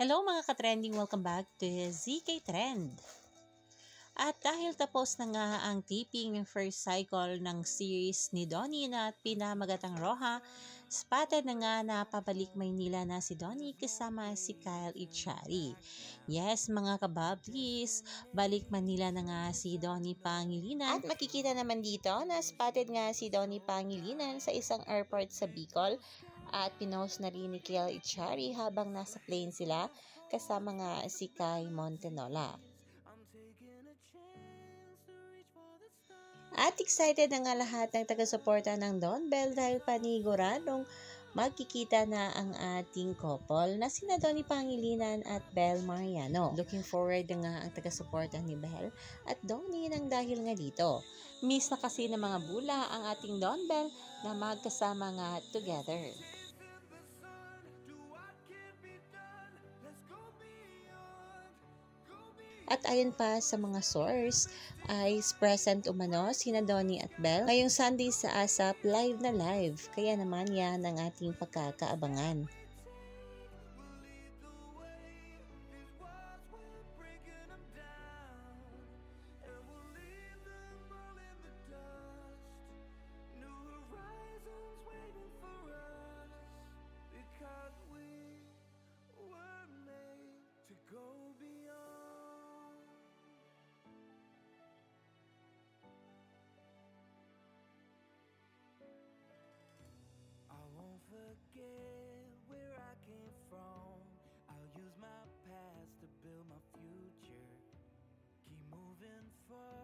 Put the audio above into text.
Hello mga ka-trending, welcome back to ZK Trend. At dahil tapos na nga ang taping ng first cycle ng series ni Donnie na Pinamagatang Roja, spotted na nga na pabalik Maynila na si Donnie kasama si Kyle Echari. Yes mga kabablis, balik Manila na nga si Donnie Pangilinan. At makikita naman dito na spotted nga si Donnie Pangilinan sa isang airport sa Bicol. At pinost na rin ni Kyle Echari habang nasa plane sila kasama nga si Kai Montenola. At excited na nga lahat ng taga-suporta ng Don Bell dahil paniguradong magkikita na ang ating couple na sina Donnie Pangilinan at Bel Mariano. Looking forward na nga ang taga-suporta ni Bel at Donnie nang dahil nga dito. Miss na kasi ng mga bula ang ating Don Bell na magkasama nga together. At ayon pa sa mga source, ay present umano sina Donnie at Bel ngayong Sunday sa ASAP live na live. Kaya naman yan ang ating pagkakaabangan. Forget where I came from. I'll use my past to build my future. Keep moving forward.